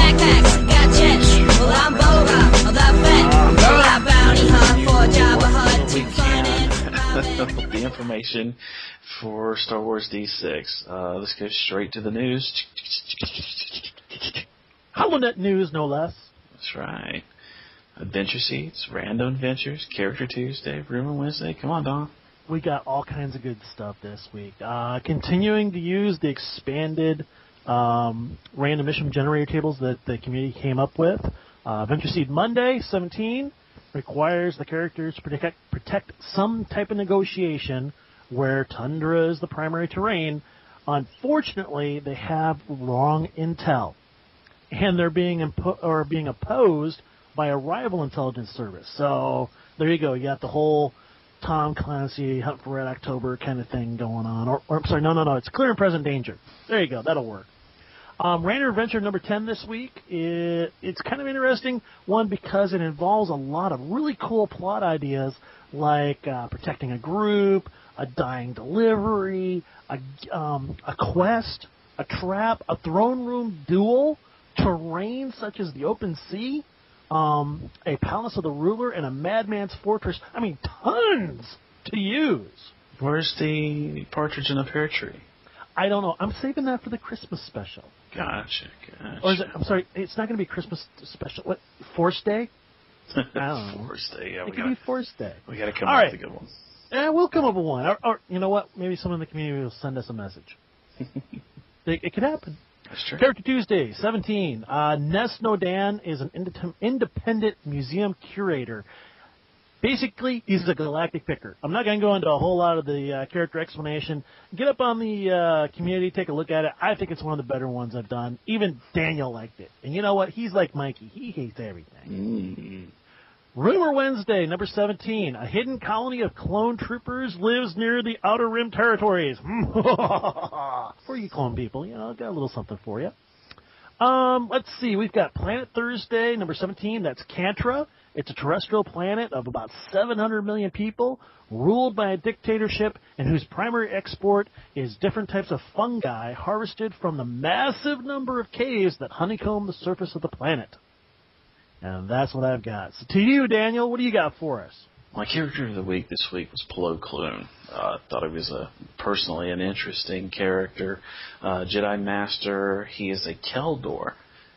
backpacks, got jets. Well, I'm Bora, the vet. Got bounty hunt for Jabba Hutt to fun and the information for Star Wars D6. Let's go straight to the news. HoloNet news, no less. That's right. Adventure Seats, Random Adventures, Character Tuesday, Rumor Wednesday. Come on, Don. We got all kinds of good stuff this week. Continuing to use the expanded random mission generator tables that the community came up with. Adventure Seed Monday, 17, requires the characters to protect some type of negotiation where tundra is the primary terrain. Unfortunately, they have wrong intel, and they're being opposed by a rival intelligence service. So there you go. You got the whole Tom Clancy Hunt for Red October kind of thing going on. Or I'm sorry, no. It's Clear and Present Danger. There you go. That'll work. Random Adventure number 10 this week. It's kind of interesting, one, because it involves a lot of really cool plot ideas like protecting a group, a dying delivery, a quest, a trap, a throne room duel, terrain such as the open sea, a palace of the ruler, and a madman's fortress. I mean, tons to use. Where's the partridge in a pear tree? I don't know. I'm saving that for the Christmas special. Gotcha. Or is it? I'm sorry. It's not going to be Christmas special. What? Force Day? I don't know. Force Day. Yeah, it could be Force Day. We got to come up with a good one. Yeah, we'll come up with one. Or you know what? Maybe someone in the community will send us a message. It could happen. That's true. Character Tuesday, 17. Ness Nodan is an independent museum curator. Basically, he's a galactic picker. I'm not going to go into a whole lot of the character explanation. Get up on the community, take a look at it. I think it's one of the better ones I've done. Even Daniel liked it. And you know what? He's like Mikey. He hates everything. Rumor Wednesday, number 17. A hidden colony of clone troopers lives near the Outer Rim territories. For you clone people, I've got a little something for you. Let's see. We've got Planet Thursday, number 17. That's Cantra. It's a terrestrial planet of about 700 million people, ruled by a dictatorship, and whose primary export is different types of fungi harvested from the massive number of caves that honeycomb the surface of the planet. And that's what I've got. So to you, Daniel, what do you got for us? My character of the week this week was Plo Koon. I thought he was personally an interesting character. Jedi Master, he is a Keldor,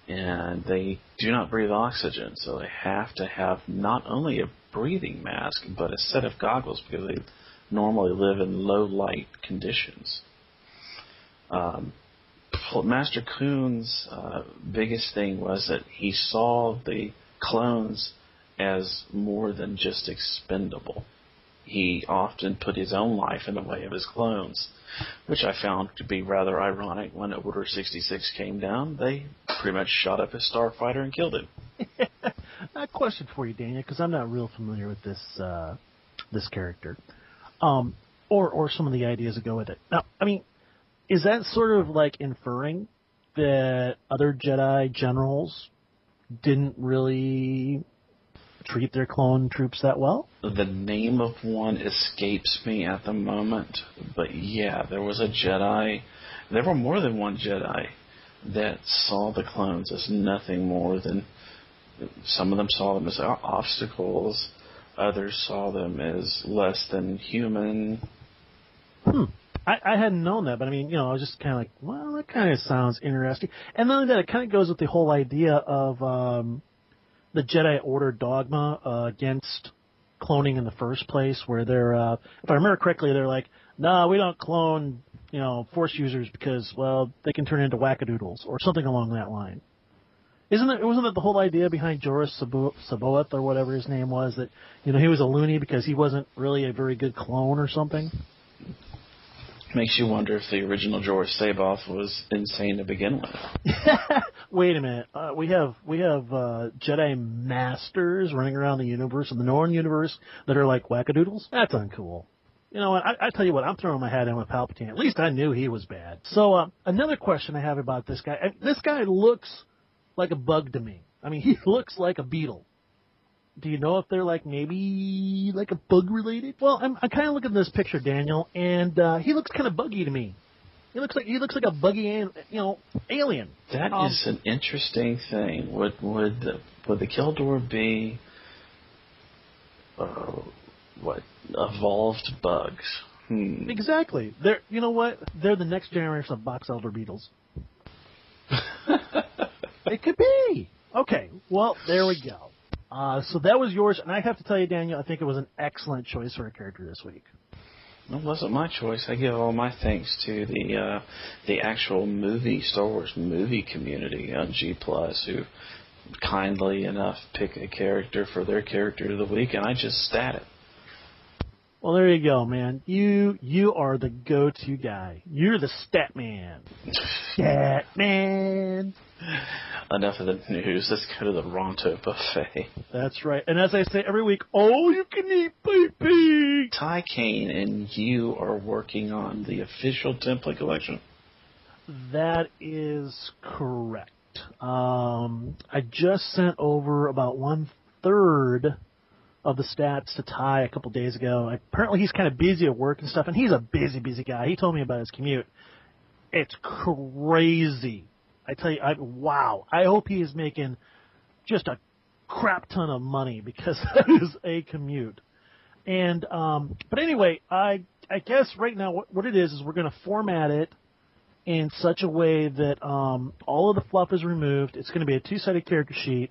and they do not breathe oxygen, so they have to have not only a breathing mask, but a set of goggles because they normally live in low light conditions. Master Koon's biggest thing was that he saw the clones as more than just expendable. He often put his own life in the way of his clones, which I found to be rather ironic. When Order 66 came down, they pretty much shot up his starfighter and killed him. A question for you, Daniel, because I'm not real familiar with this character, or some of the ideas that go with it. Now, I mean, is that sort of like inferring that other Jedi generals didn't really treat their clone troops that well? The name of one escapes me at the moment, but yeah, there was a Jedi. There were more than one Jedi that saw the clones as nothing more than, some of them saw them as obstacles, others saw them as less than human. I hadn't known that, but I mean, I was just kind of like, well, that kind of sounds interesting. And not only that, it kind of goes with the whole idea of the Jedi Order dogma against cloning in the first place, where they're, if I remember correctly, they're like, no, we don't clone, Force users because, well, they can turn into wackadoodles or something along that line. Wasn't that the whole idea behind Joris Saboeth or whatever his name was, that, he was a loony because he wasn't really a very good clone or something? Makes you wonder if the original Joris Saboth was insane to begin with. Wait a minute. We have Jedi Masters running around the universe, in the Norn universe, that are like wackadoodles? That's uncool. You know what? I tell you what, I'm throwing my hat in with Palpatine. At least I knew he was bad. So another question I have about this guy. This guy looks like a bug to me. I mean, he looks like a beetle. Do you know if they're maybe a bug related? Well, I'm kind of looking at this picture, Daniel, and he looks kind of buggy to me. He looks like a buggy, alien. That is an interesting thing. Would the Kildor be evolved bugs? Exactly. You know what? They're the next generation of box elder beetles. It could be. Okay. Well, there we go. So that was yours, and I have to tell you, Daniel, I think it was an excellent choice for a character this week. It wasn't my choice. I give all my thanks to the actual Star Wars movie community on G+, who kindly enough pick a character for their character of the week, and I just stat it. Well, there you go, man. You are the go-to guy. You're the stat man. Stat man. Enough of the news. Let's go to the Ronto buffet. That's right. And as I say every week, all you can eat, baby. Ty Caine and you are working on the official template collection. That is correct. I just sent over about 1/3 of the stats to Ty a couple days ago. Apparently he's kind of busy at work and stuff, and he's a busy guy. He told me about his commute. It's crazy. I tell you, wow. I hope he is making just a crap ton of money because that is a commute. And but anyway, I guess right now what it is we're going to format it in such a way that all of the fluff is removed. It's going to be a 2-sided character sheet.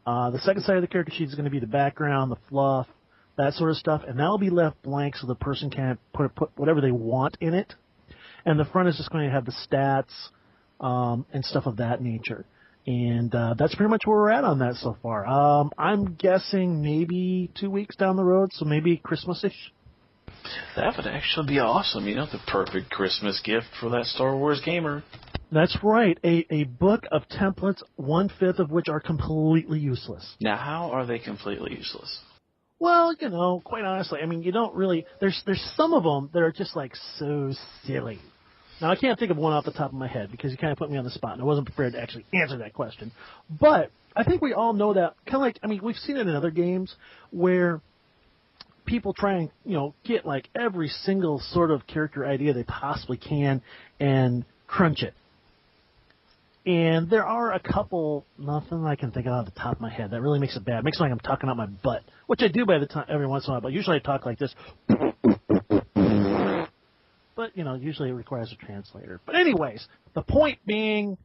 The second side of the character sheet is going to be the background, the fluff, that sort of stuff, and that'll be left blank so the person can put whatever they want in it. And the front is just going to have the stats and stuff of that nature. And that's pretty much where we're at on that so far. I'm guessing maybe 2 weeks down the road, so maybe Christmas-ish. That would actually be awesome. The perfect Christmas gift for that Star Wars gamer. That's right. A book of templates, 1/5 of which are completely useless. Now, how are they completely useless? Well, quite honestly, you don't really... There's some of them that are just, so silly. Now, I can't think of one off the top of my head because you kind of put me on the spot, and I wasn't prepared to actually answer that question. But I think we all know that, kind of we've seen it in other games where people try and, get, every single sort of character idea they possibly can and crunch it. And there are a couple, nothing I can think of off the top of my head. That really makes it bad. It makes it like I'm talking out my butt, which I do every once in a while, but usually I talk like this. But, usually it requires a translator. But anyways, the point being,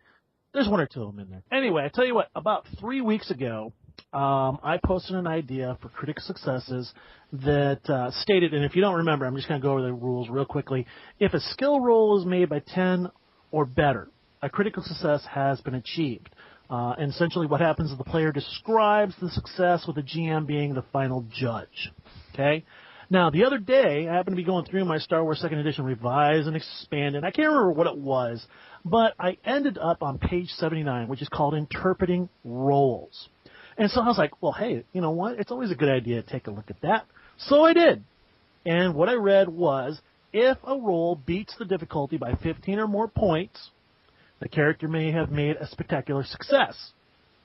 there's 1 or 2 of them in there. Anyway, I tell you what, about 3 weeks ago, I posted an idea for critical successes that stated, and if you don't remember, I'm just going to go over the rules real quickly. If a skill roll is made by 10 or better, a critical success has been achieved. And essentially what happens is the player describes the success with the GM being the final judge. Okay? Now, the other day, I happened to be going through my Star Wars 2nd Edition Revised and Expanded. I can't remember what it was, but I ended up on page 79, which is called Interpreting Roles. And so I was like, well, hey, you know what? It's always a good idea to take a look at that. So I did. And what I read was, if a roll beats the difficulty by 15 or more points, the character may have made a spectacular success.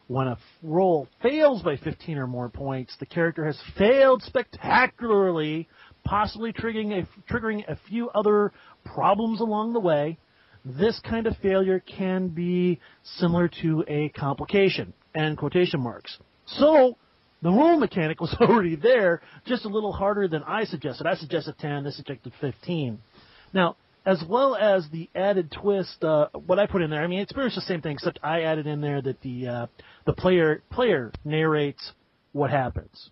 When a roll fails by 15 or more points, the character has failed spectacularly, possibly triggering a few other problems along the way. This kind of failure can be similar to a complication, end quotation marks. So, the rule mechanic was already there, just a little harder than I suggested. I suggested 10, they suggested 15. Now, as well as the added twist, what I put in there, it's pretty much the same thing, except I added in there that the player narrates what happens.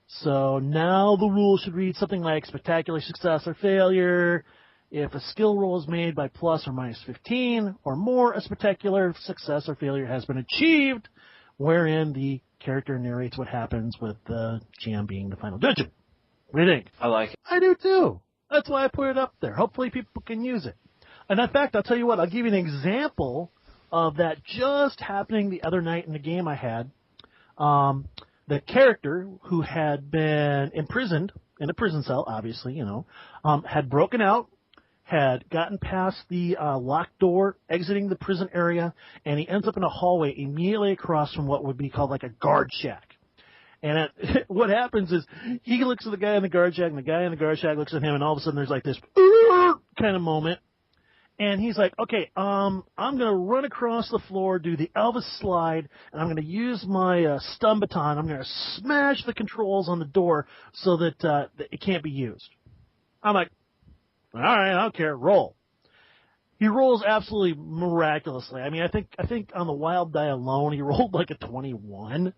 So now the rule should read something like spectacular success or failure. If a skill roll is made by plus or minus 15 or more, a spectacular success or failure has been achieved, wherein the character narrates what happens with the GM being the final judge. What do you think? I like it. I do too. That's why I put it up there. Hopefully people can use it. And in fact, I'll tell you what, I'll give you an example of that just happening the other night in the game I had. The character who had been imprisoned in a prison cell, obviously, had broken out, had gotten past the locked door, exiting the prison area, and he ends up in a hallway immediately across from what would be called like a guard shack. And what happens is he looks at the guy in the guard shack, and the guy in the guard shack looks at him, and all of a sudden there's like this kind of moment. And he's like, okay, I'm going to run across the floor, do the Elvis slide, and I'm going to use my stun baton. I'm going to smash the controls on the door so that it can't be used. I'm like, all right, I don't care. Roll. He rolls absolutely miraculously. I mean, I think on the wild die alone, he rolled like a 21.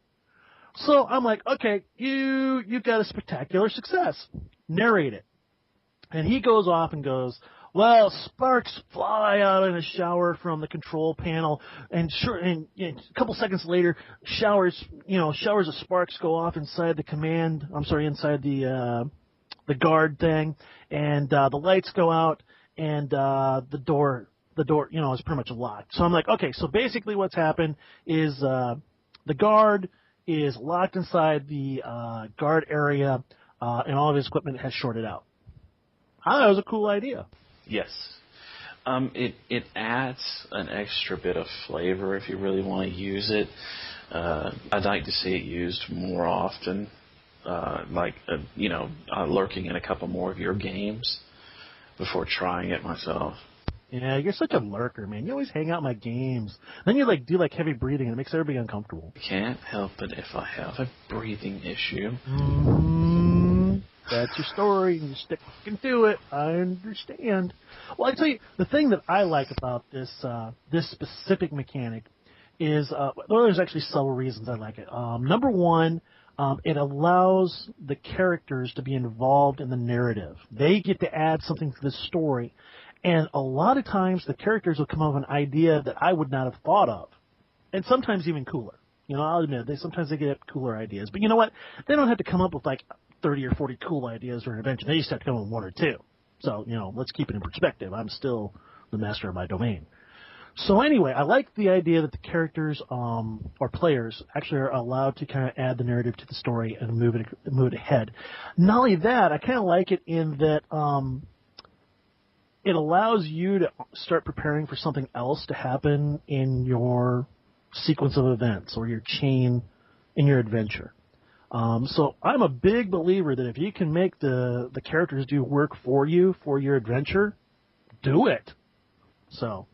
So I'm like, okay, you got a spectacular success. Narrate it. And he goes off and goes, well, sparks fly out in a shower from the control panel, and a couple seconds later, showers of sparks go off inside the guard thing, and the lights go out, and the door, is pretty much locked. So I'm like, okay, so basically what's happened is the guard is locked inside the guard area, and all of his equipment has shorted out. I thought it was a cool idea. Yes. It adds an extra bit of flavor if you really want to use it. I'd like to see it used more often, lurking in a couple more of your games before trying it myself. Yeah, you're such a lurker, man. You always hang out in my games. Then you do heavy breathing, and it makes everybody uncomfortable. Can't help it if I have a breathing issue. That's your story, and you stick to it. I understand. Well, I tell you, the thing that I like about this specific mechanic is, there's actually several reasons I like it. Number one, it allows the characters to be involved in the narrative. They get to add something to the story, and a lot of times the characters will come up with an idea that I would not have thought of, and sometimes even cooler. I'll admit, sometimes they get cooler ideas, but you know what? They don't have to come up with 30 or 40 cool ideas for an adventure. They just have to come up with one or two. So, let's keep it in perspective. I'm still the master of my domain. So anyway, I like the idea that the characters or players actually are allowed to kind of add the narrative to the story and move it ahead. Not only that, I kind of like it in that it allows you to start preparing for something else to happen in your sequence of events or your chain in your adventure. So I'm a big believer that if you can make the characters do work for you for your adventure, do it. So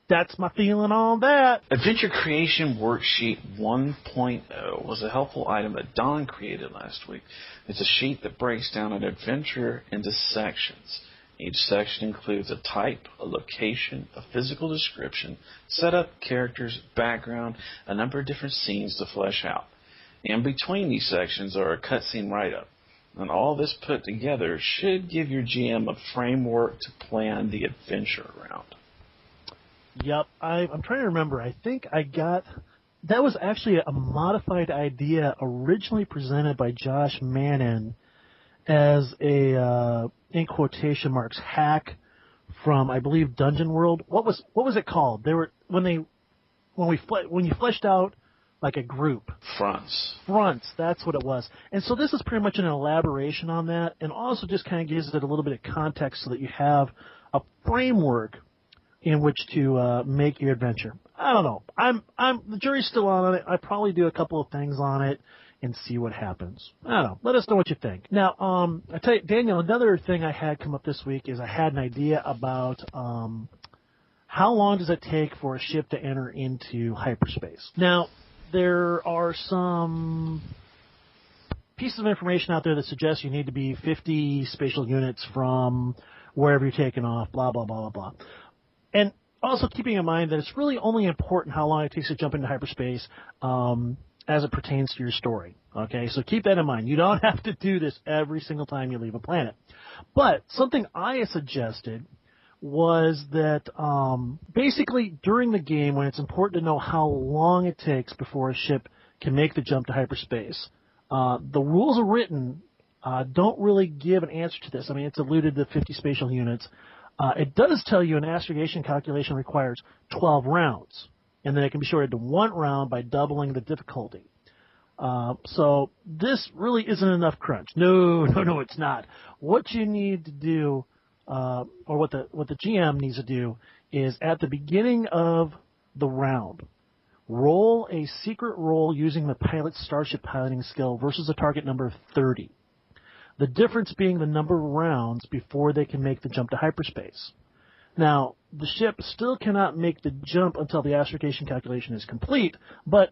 that's my feeling on that. Adventure Creation Worksheet 1.0 was a helpful item that Don created last week. It's a sheet that breaks down an adventure into sections. Each section includes a type, a location, a physical description, setup, characters, background, a number of different scenes to flesh out. In between these sections are a cutscene write-up. And all this put together should give your GM a framework to plan the adventure around. Yep, I'm trying to remember. I think that was actually a modified idea originally presented by Josh Mannon as a, in quotation marks, hack from, I believe, Dungeon World. What was it called? When you fleshed out like a group. Fronts, that's what it was. And so this is pretty much an elaboration on that, and also just kind of gives it a little bit of context so that you have a framework in which to make your adventure. I don't know. The jury's still on it. I probably do a couple of things on it and see what happens. I don't know. Let us know what you think. Now, I tell you, Daniel, another thing I had come up this week is I had an idea about how long does it take for a ship to enter into hyperspace. Now, there are some pieces of information out there that suggest you need to be 50 spatial units from wherever you're taking off, blah, blah, blah, blah, blah. And also keeping in mind that it's really only important how long it takes to jump into hyperspace as it pertains to your story. Okay, so keep that in mind. You don't have to do this every single time you leave a planet. But something I suggested was that basically during the game, when it's important to know how long it takes before a ship can make the jump to hyperspace, the rules are written don't really give an answer to this. I mean, it's alluded to 50 spatial units. It does tell you an astrogation calculation requires 12 rounds, and then it can be shorted to 1 round by doubling the difficulty. So this really isn't enough crunch. No, it's not. What you need to do, or what the GM needs to do, is at the beginning of the round, roll a secret roll using the pilot's starship piloting skill versus a target number of 30. The difference being the number of rounds before they can make the jump to hyperspace. Now, the ship still cannot make the jump until the astrogation calculation is complete, but